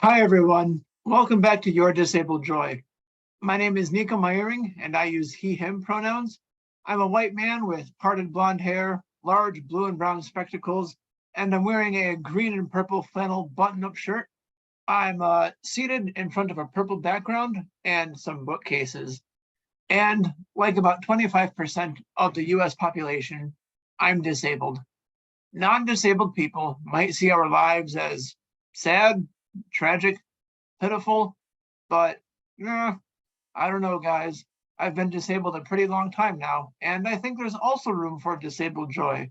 Hi, everyone. Welcome back to Your Disabled Joy. My name is Nico and I use he, him pronouns. I'm a white man with parted blonde hair, large blue and brown spectacles, and I'm wearing a green and purple flannel button up shirt. I'm seated in front of a purple background and some bookcases. And like about 25% of the US population, I'm disabled. Non disabled people might see our lives as sad, tragic, pitiful, but I don't know, guys. I've been disabled a pretty long time now, and I think there's also room for disabled joy.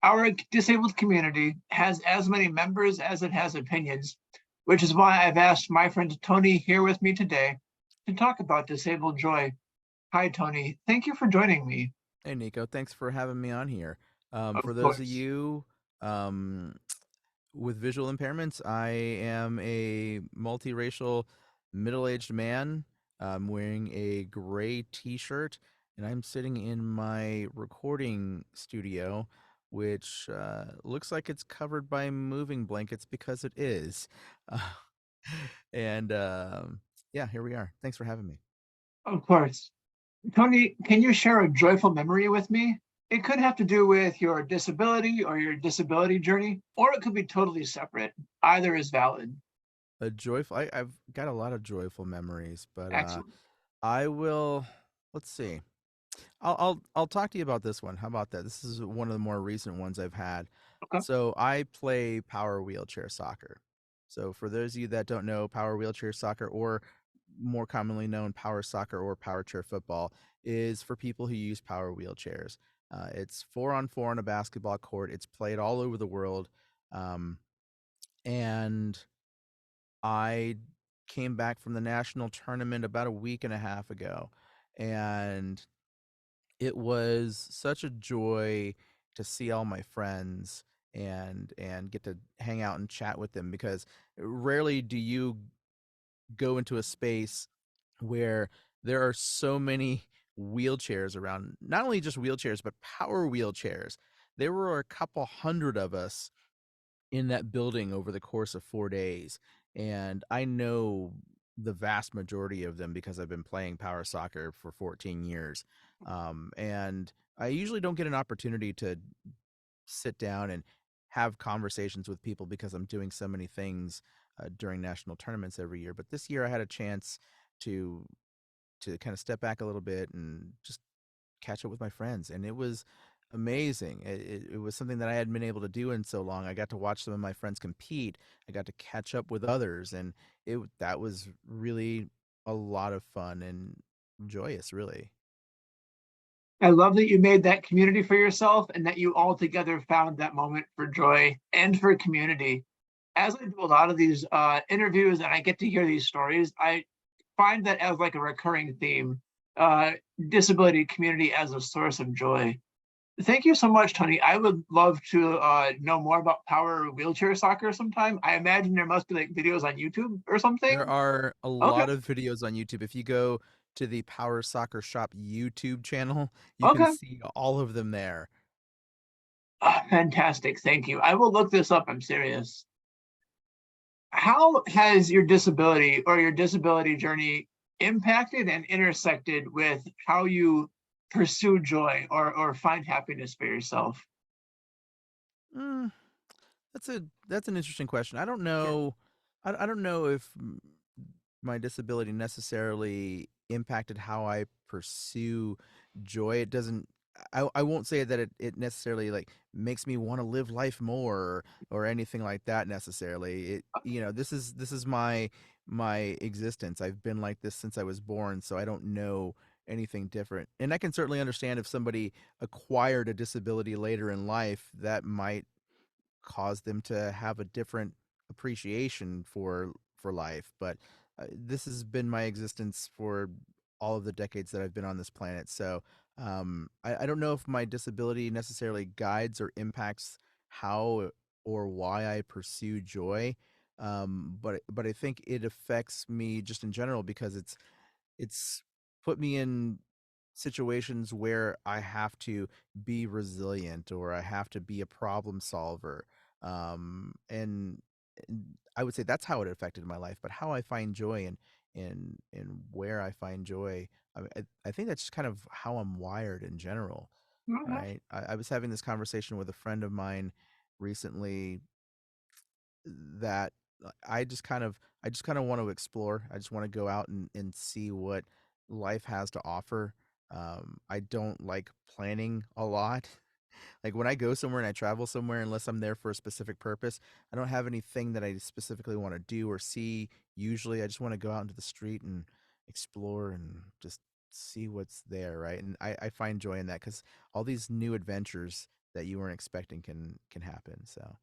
Our disabled community has as many members as it has opinions, which is why I've asked my friend Tony here with me today to talk about disabled joy. Hi, Tony. Thank you for joining me. Hey Nico, thanks for having me on here. For Of those of course. you um, with visual impairments, I am a multiracial middle-aged man. I'm wearing a gray t-shirt, and I'm sitting in my recording studio, which looks like it's covered by moving blankets because it is. Uh, and yeah, here we are. Thanks for having me. Of course. Tony, can you share a joyful memory with me? It could have to do with your disability or your disability journey, or it could be totally separate. Either is valid. A joyful. I've got a lot of joyful memories, but Excellent. I will. Let's see. I'll talk to you about this one. How about that? This is one of the more recent ones I've had. Okay. So I play power wheelchair soccer. So for those of you that don't know, power wheelchair soccer, or more commonly known power soccer or power chair football, is for people who use power wheelchairs. It's 4-on-4 on a basketball court. It's played all over the world, um, and I came back from the national tournament about a week and a half ago, and it was such a joy to see all my friends and get to hang out and chat with them, because rarely do you go into a space where there are so many wheelchairs around, not only just wheelchairs but power wheelchairs. There were a couple hundred of us in that building over the course of 4 days. And I know the vast majority of them because I've been playing power soccer for 14 years. And I usually don't get an opportunity to sit down and have conversations with people because I'm doing so many things during national tournaments every year. But this year I had a chance to kind of step back a little bit and just catch up with my friends, and it was amazing. It was something that I hadn't been able to do in so long. I got to watch some of my friends compete. I got to catch up with others, and it that was really a lot of fun and joyous, really. I love that you made that community for yourself and that you all together found that moment for joy and for community. As I do a lot of these interviews and I get to hear these stories, I find that as like a recurring theme, uh, disability community as a source of joy. Thank you so much, Tony. I would love to know more about power wheelchair soccer sometime. I imagine there must be like videos on YouTube or There something. are a Okay, lot of videos on YouTube. If you go to the Power Soccer Shop YouTube channel, you can okay. see all of them there. Fantastic. Thank you. I will look this up. I'm serious. How has your disability or your disability journey impacted and intersected with how you pursue joy or find happiness for yourself? Mm, that's an interesting question. I don't Sure. know. I don't know if my disability necessarily impacted how I pursue joy. It doesn't. I won't say that it necessarily like makes me want to live life more or anything like that necessarily. This is my existence. I've been like this since I was born, so I don't know anything different. And I can certainly understand if somebody acquired a disability later in life, that might cause them to have a different appreciation for life. But this has been my existence for all of the decades that I've been on this planet. So I don't know if my disability necessarily guides or impacts how or why I pursue joy. But I think it affects me just in general because it's put me in situations where I have to be resilient or I have to be a problem solver. And I would say that's how it affected my life. But how I find joy and where I find joy, I think that's just kind of how I'm wired in general, Mhm. right? I was having this conversation with a friend of mine recently that I just kind of want to explore. I just want to go out and see what life has to offer. I don't like planning a lot. Like when I go somewhere and I travel somewhere, unless I'm there for a specific purpose, I don't have anything that I specifically want to do or see. Usually, I just want to go out into the street and explore and just see what's there, right? And I find joy in that because all these new adventures that you weren't expecting can happen. So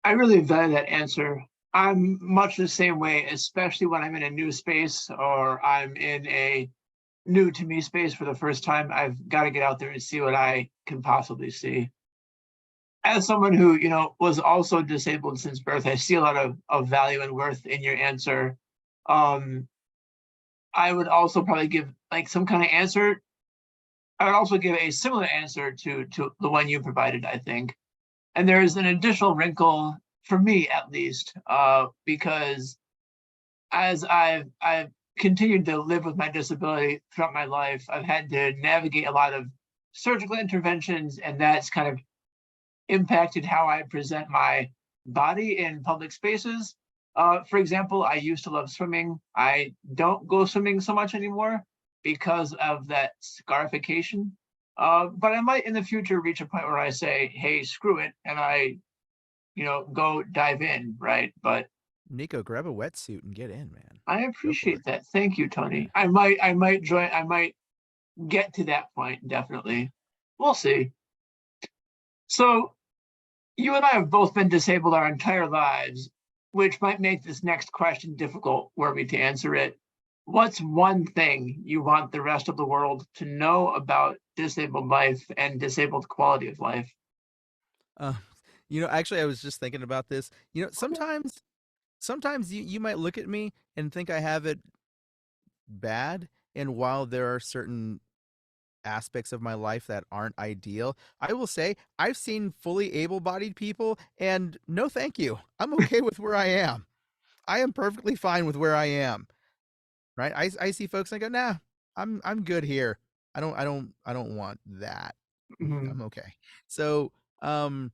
I really value that answer. I'm much the same way, especially when I'm in a new space or I'm in a new to me space for the first time. I've got to get out there and see what I can possibly see. As someone who, was also disabled since birth, I see a lot of value and worth in your answer. Um, I would also probably give like some kind of answer. I would also give a similar answer to the one you provided, I think. And there is an additional wrinkle for me, at least, because as I've continued to live with my disability throughout my life, I've had to navigate a lot of surgical interventions, and that's kind of impacted how I present my body in public spaces. For example, I used to love swimming. I don't go swimming so much anymore because of that scarification. But I might in the future reach a point where I say, hey, screw it, and I, go dive in, right? But Nico, grab a wetsuit and get in, man. I Go for appreciate it. that. Thank you, Yeah. Tony. I might get to that point, definitely. We'll see. So you and I have both been disabled our entire lives, which might make this next question difficult for me to answer it. What's one thing you want the rest of the world to know about disabled life and disabled quality of life? Uh, actually, I was just thinking about this. Okay. Sometimes you might look at me and think I have it bad, and while there are certain aspects of my life that aren't ideal, I will say I've seen fully able-bodied people, and no, thank you. I'm okay with where I am. I am perfectly fine with where I am. Right? I see folks and I go, nah, I'm good here. I don't want that. Mhm. I'm okay. So um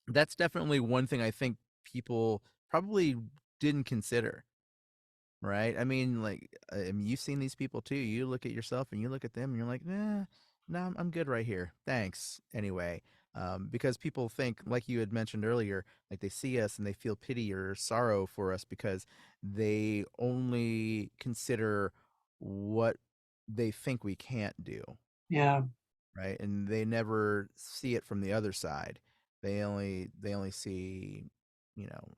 that's definitely one thing I think people probably didn't consider, right? I mean, like, you've seen these people too. You look at yourself and you look at them and you're like, nah, no, I'm good right here. Thanks. Anyway, because people think, like you had mentioned earlier, like they see us and they feel pity or sorrow for us because they only consider what they think we can't do, Yeah. right? And they never see it from the other side. They only see,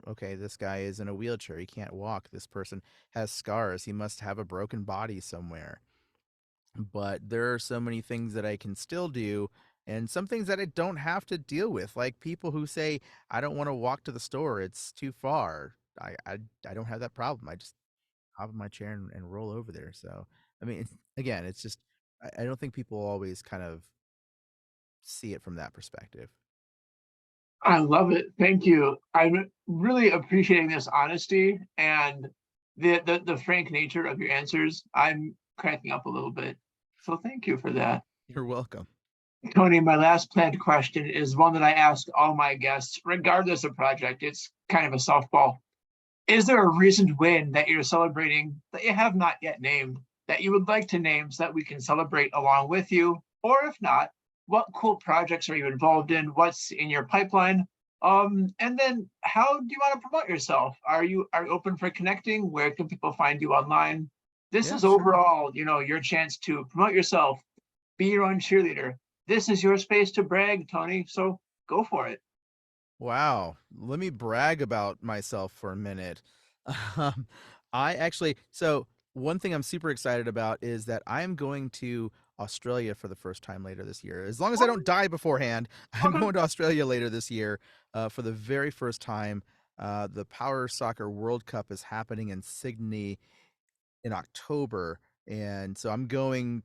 okay, this guy is in a wheelchair. He can't walk. This person has scars. He must have a broken body somewhere. But there are so many things that I can still do and some things that I don't have to deal with. Like people who say, I don't want to walk to the store. It's too far. I don't have that problem. I just hop in my chair and roll over there. So, I mean, again, it's just, I don't think people always kind of see it from that perspective. I love it. Thank you. I'm really appreciating this honesty and the frank nature of your answers. I'm cracking up a little bit. So thank you for that. You're welcome. Tony, my last planned question is one that I ask all my guests, regardless of project. It's kind of a softball. Is there a recent win that you're celebrating that you have not yet named that you would like to name so that we can celebrate along with you? Or if not, what cool projects are you involved in? What's in your pipeline? And then how do you want to promote yourself? Are you open for connecting? Where can people find you online? This Yeah, is sure. overall, your chance to promote yourself, be your own cheerleader. This is your space to brag, Tony. So go for it. Wow. Let me brag about myself for a minute. Um, I actually, so one thing I'm super excited about is that I'm going to Australia for the first time later this year. As long as I don't die beforehand, I'm Okay. going to Australia later this year for the very first time. The Power Soccer World Cup is happening in Sydney in October. And so I'm going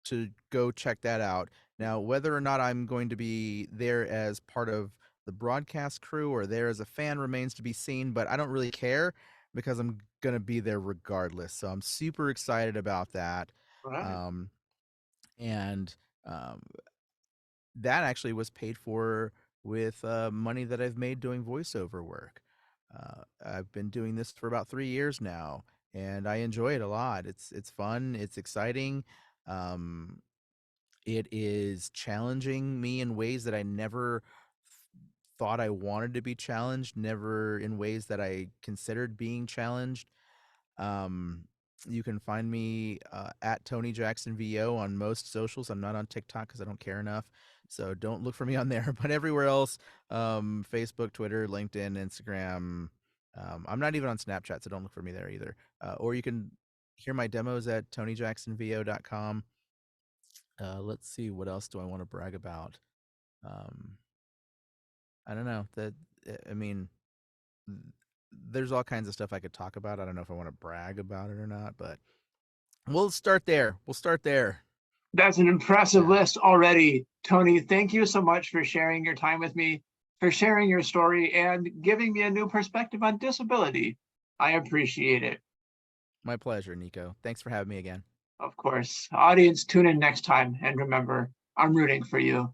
to go check that out. Now, whether or not I'm going to be there as part of the broadcast crew or there as a fan remains to be seen, but I don't really care because I'm going to be there regardless. So I'm super excited about that. Right. Um, and um, that actually was paid for with money that I've made doing voiceover work. I've been doing this for about 3 years now, and I enjoy it a lot. It's fun. It's exciting. Um, it is challenging me in ways that I never thought I wanted to be challenged. Never in ways that I considered being challenged. Um, you can find me at Tony Jackson VO on most socials. I'm not on TikTok because I don't care enough. So don't look for me on there. But everywhere else, Facebook, Twitter, LinkedIn, Instagram. I'm not even on Snapchat, so don't look for me there either. Or you can hear my demos at TonyJacksonVO.com. Let's see, what else do I want to brag about? Um, I don't know. I mean, there's all kinds of stuff I could talk about. I don't know if I want to brag about it or not, but we'll start there. We'll start there. That's an impressive Yeah. list already. Tony, thank you so much for sharing your time with me, for sharing your story, and giving me a new perspective on disability. I appreciate it. My pleasure, Nico. Thanks for having me again. Of course. Audience, tune in next time. And remember, I'm rooting for you.